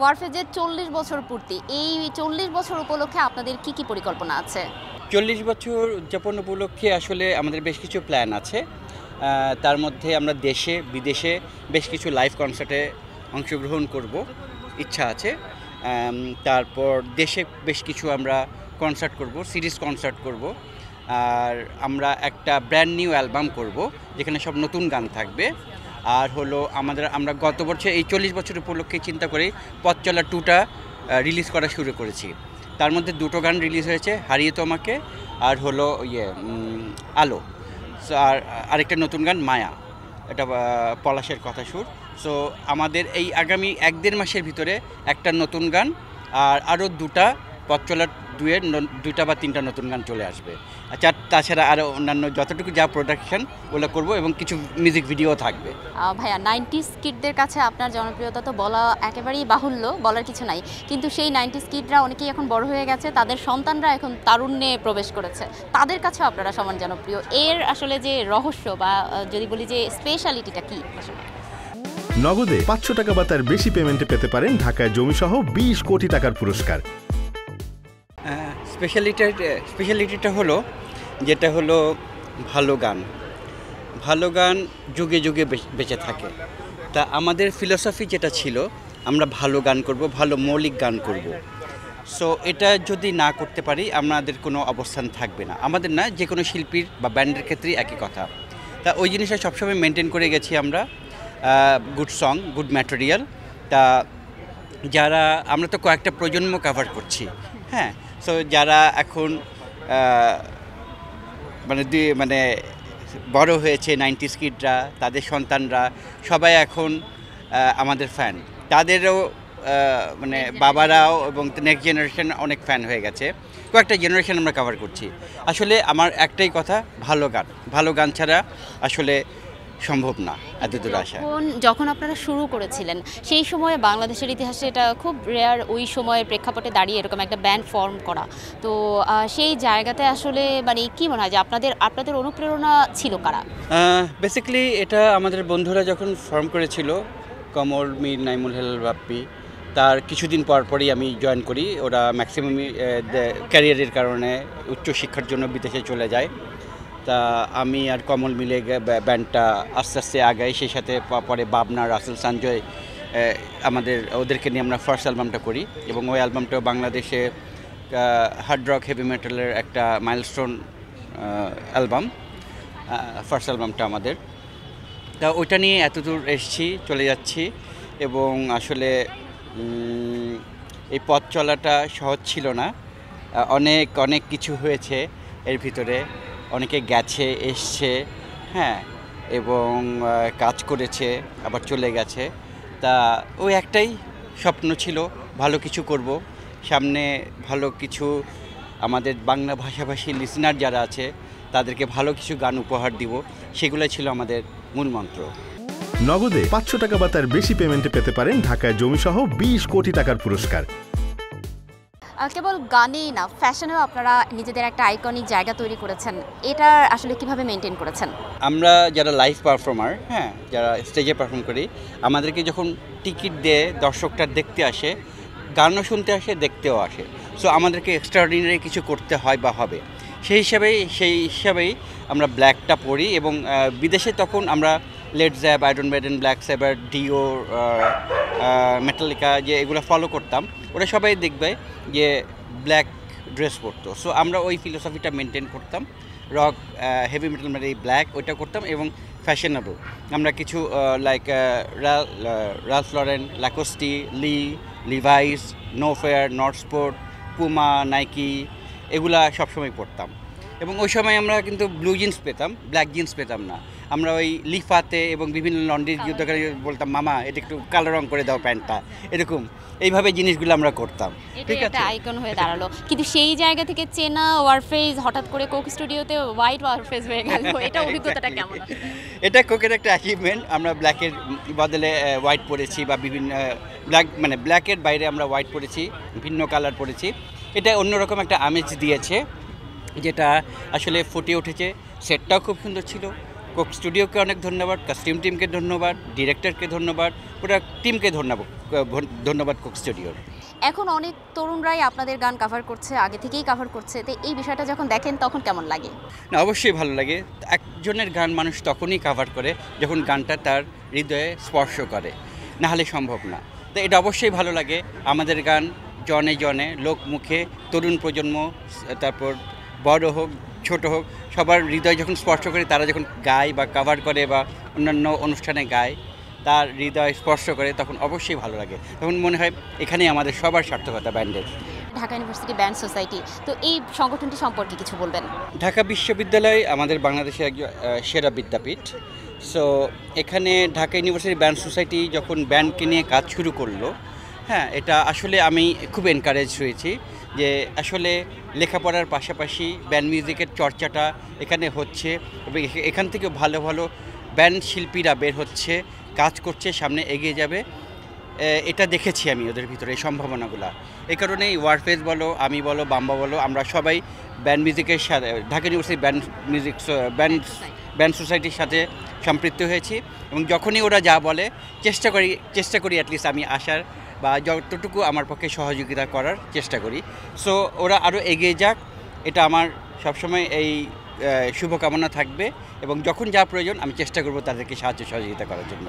ওয়ারফেজের 40 বছর পূর্তি, এই 40 বছর উপলক্ষে আপনাদের কি কি পরিকল্পনা আছে? 40 বছর উদযাপন উপলক্ষে আসলে আমাদের বেশ কিছু প্ল্যান আছে। তার মধ্যে আমরা দেশে বিদেশে বেশ কিছু লাইভ কনসার্টে অংশগ্রহণ করব, ইচ্ছা আছে। তারপর দেশে বেশ কিছু আমরা কনসার্ট করব, সিরিজ কনসার্ট করব। আর আমরা একটা ব্র্যান্ড নিউ অ্যালবাম করব, যেখানে সব নতুন গান থাকবে। আর হলো আমরা গত বছর এই 40 বছর উপলক্ষে চিন্তা করে পথ চলা 2টা রিলিজ করা শুরু করেছি। তার মধ্যে 2টো গান রিলিজ হয়েছে, হারিয়ে তোমাকে আর হলো আলো। সো আর আরেকটা নতুন গান মায়া, এটা পলাশের কথা সুর। সো আমাদের এই আগামী 1-1.5 মাসের ভিতরে একটা নতুন গান আর আরও 2টা পথ চলার 2টা বা 3টা নতুন গান চলে আসবে। আচ্ছা, তাছাড়া আরও অন্যান্য যতটুকু যা প্রোডাকশন ওগুলো করবো এবং কিছু মিউজিক ভিডিও থাকবে। ভাইয়া 90s কিডদের কাছে আপনার জনপ্রিয়তা তো বলা একেবারেই বাহুল্য, বলার কিছু নাই। কিন্তু সেই 90s কিডরা অনেকেই এখন বড় হয়ে গেছে, তাদের সন্তানরা এখন তারুণ্যে প্রবেশ করেছে, তাদের কাছেও আপনারা সমান জনপ্রিয়। এর আসলে যে রহস্য বা যদি বলি যে স্পেশালিটিটা কি? আসলে নগদে 500 টাকা বা তার বেশি পেমেন্টে পেতে পারেন ঢাকায় জমিসহ 20 কোটি টাকার পুরস্কার। স্পেশালিটিটা হলো যেটা হলো ভালো গান যুগে যুগে বেঁচে থাকে। তা আমাদের ফিলোসফি যেটা ছিল, আমরা ভালো গান করব, ভালো মৌলিক গান করব। সো এটা যদি না করতে পারি আমাদের কোনো অবস্থান থাকবে না, আমাদের না, যে কোনো শিল্পীর বা ব্যান্ডের ক্ষেত্রেই একই কথা। তা ওই জিনিসটা সবসময় মেনটেন করে গেছি আমরা। Good song, good material. তা আমরা তো কয়েকটা প্রজন্ম কভার করছি, হ্যাঁ। সো যারা এখন মানে বড় হয়েছে 90s কিডরা, তাদের সন্তানরা সবাই এখন আমাদের ফ্যান। তাদেরও মানে বাবারাও এবং নেক্সট জেনারেশন অনেক ফ্যান হয়ে গেছে। কয়েকটা জেনারেশন আমরা কভার করছি। আসলে আমার একটাই কথা, ভালো গান ছাড়া আসলে সম্ভব না এত দূর আসা। যখন আপনারা শুরু করেছিলেন সেই সময়ে বাংলাদেশের ইতিহাসে এটা খুব রেয়ার, ওই সময়ের প্রেক্ষাপটে দাঁড়িয়ে এরকম একটা ব্যান্ড ফর্ম করা। তো সেই জায়গাতে আসলে মানে কি মনে হয় যে আপনাদের অনুপ্রেরণা ছিল কারা? বেসিক্যালি এটা আমাদের বন্ধুরা যখন ফর্ম করেছিল, কমল, মীর, নাইমুল, হেলাল, বাপ্পি, তার কিছুদিন পরই আমি জয়েন করি। ওরা ম্যাক্সিমামই ক্যারিয়ারের কারণে উচ্চশিক্ষার জন্য বিদেশে চলে যায়। তা আমি আর কমল মিলে ব্যান্ডটা আস্তে আস্তে আগাই। সেই সাথে পরে বাবনা, রাসেল, সঞ্জয়, ওদেরকে নিয়ে আমরা ফার্স্ট অ্যালবামটা করি। এবং ওই অ্যালবামটাও বাংলাদেশে হার্ড রক হেভি মেটালের একটা মাইলস্টোন অ্যালবাম, ফার্স্ট অ্যালবামটা আমাদের। তা ওইটা নিয়ে এতদূর চলে যাচ্ছি। এবং আসলে এই পথ চলাটা সহজ ছিল না, অনেক কিছু হয়েছে এর ভিতরে। অনেকে গেছে, এসছে, হ্যাঁ, এবং কাজ করেছে, আবার চলে গেছে। তা ওই একটাই স্বপ্ন ছিল, ভালো কিছু করব সামনে, ভালো কিছু আমাদের বাংলা ভাষাভাষী লিসনার যারা আছে তাদেরকে ভালো কিছু গান উপহার দিব, সেগুলো ছিল আমাদের মূল মন্ত্র। নগদে 500 টাকা বা তার বেশি পেমেন্টে পেতে পারেন ঢাকায় জমিসহ 20 কোটি টাকার পুরস্কার। কেবল গানেই না, ফ্যাশনেও আপনারা নিজেদের একটা আইকনিক জায়গা তৈরি করেছেন। এটা আসলে কিভাবে মেনটেন করেছেন? আমরা যারা লাইভ পারফর্মার, হ্যাঁ, যারা স্টেজে পারফর্ম করি, আমাদেরকে যখন টিকিট দিয়ে দর্শকটা দেখতে আসে, গানও শুনতে আসে, দেখতেও আসে। সো আমাদেরকে এক্সট্রাঅর্ডিনারি কিছু করতে হয় বা হবে। সেই হিসাবেই আমরা ব্ল্যাকটা পরি। এবং বিদেশে তখন আমরা Led Zeppelin, Iron Maiden, Black Sabbath, Dio, Metallica যে এগুলো ফলো করতাম, ওরা সবাই দেখবে যে ব্ল্যাক ড্রেস পরতো। সো আমরা ওই ফিলোসফিটা মেনটেন করতাম। রক, হেভি মেটাল মানে এই ব্ল্যাক, ওইটা করতাম। এবং ফ্যাশনেবল আমরা কিছু like Ralph Lauren, Lacoste, Levi's, No Fear, North Sport, Puma, Nike, এগুলা সবসময় পরতাম। এবং ওই সময় আমরা কিন্তু ব্লু জিন্স পেতাম, ব্ল্যাক জিন্স পেতাম না। আমরা ওই লিফাতে এবং বিভিন্ন লন্ড্রির দোকানে বলতাম, মামা এটা একটু কালো রং করে দাও প্যান্টটা, এরকম এইভাবে জিনিসগুলো আমরা করতাম। ঠিক আছে, একটা আইকন হয়ে দাঁড়ালো। কিন্তু সেই জায়গা থেকে চেনা ওয়ারফেজ হঠাৎ করে কোক স্টুডিওতে হোয়াইট ওয়ারফেজ হয়ে গেল, এটা অভিজ্ঞতাটা কেমন? এটা কোকের একটা অ্যাচিভমেন্ট। আমরা ব্ল্যাকের বদলে হোয়াইট পরেছি, বা বিভিন্ন ব্ল্যাকের বাইরে আমরা হোয়াইট পরেছি, ভিন্ন কালার পরেছি। এটা অন্যরকম একটা আমেজ দিয়েছে, যেটা আসলে ফুটে উঠেছে। সেটটাও খুব সুন্দর ছিল, কোক স্টুডিওকে অনেক ধন্যবাদ, কাস্টিউম টিমকে ধন্যবাদ, ডিরেক্টরকে ধন্যবাদ, পুরো টিমকে ধন্যবাদ কোক স্টুডিওর। এখন অনেক তরুণরাই আপনাদের গান কাভার করছে, আগে থেকেই কাভার করছে, তো এই বিষয়টা যখন দেখেন তখন কেমন লাগে? না, অবশ্যই ভালো লাগে। একজনের গান মানুষ তখনই কাভার করে যখন গানটা তার হৃদয়ে স্পর্শ করে, না হলে সম্ভব না। তো এটা অবশ্যই ভালো লাগে। আমাদের গান জনে জনে, লোকমুখে, তরুণ প্রজন্ম, তারপর বড় হোক ছোট হোক, সবার হৃদয় যখন স্পর্শ করে, তারা যখন গায় বা কাভার করে বা অন্যান্য অনুষ্ঠানে গায়, তার হৃদয় স্পর্শ করে, তখন অবশ্যই ভালো লাগে। তখন মনে হয় এখানেই আমাদের সবার সার্থকতা ব্যান্ডের। ঢাকা ইউনিভার্সিটি ব্যান্ড সোসাইটি, তো এই সংগঠনটি সম্পর্কে কিছু বলবেন? ঢাকা বিশ্ববিদ্যালয় আমাদের বাংলাদেশের একজন সেরা বিদ্যাপীঠ। সো এখানে ঢাকা ইউনিভার্সিটি ব্যান্ড সোসাইটি যখন ব্যান্ডকে নিয়ে কাজ শুরু করলো, হ্যাঁ, এটা আসলে আমি খুব এনকারেজ হয়েছি যে আসলে লেখাপড়ার পাশাপাশি ব্যান্ড মিউজিকের চর্চাটা এখানে হচ্ছে এবং এখান থেকে ভালো ভালো ব্যান্ড শিল্পীরা বের হচ্ছে, কাজ করছে, সামনে এগিয়ে যাবে। এটা দেখেছি আমি ওদের ভিতরে এই সম্ভাবনাগুলো। এই কারণেই ওয়ারফেজ বলো, আমি বলো, বাম্বা বলো, আমরা সবাই ব্যান্ড মিউজিকের সাথে, ঢাকা ইউনিভার্সিটি ব্যান্ড সোসাইটির সাথে সম্পৃক্ত হয়েছি এবং যখনই ওরা যা বলে চেষ্টা করি অ্যাটলিস্ট আমি আসার বা যতটুকু আমার পক্ষে সহযোগিতা করার চেষ্টা করি। সো ওরা আরও এগিয়ে যাক, এটা আমার সবসময় এই শুভকামনা থাকবে এবং যখন যা প্রয়োজন আমি চেষ্টা করব তাদেরকে সাহায্য সহযোগিতা করার জন্য।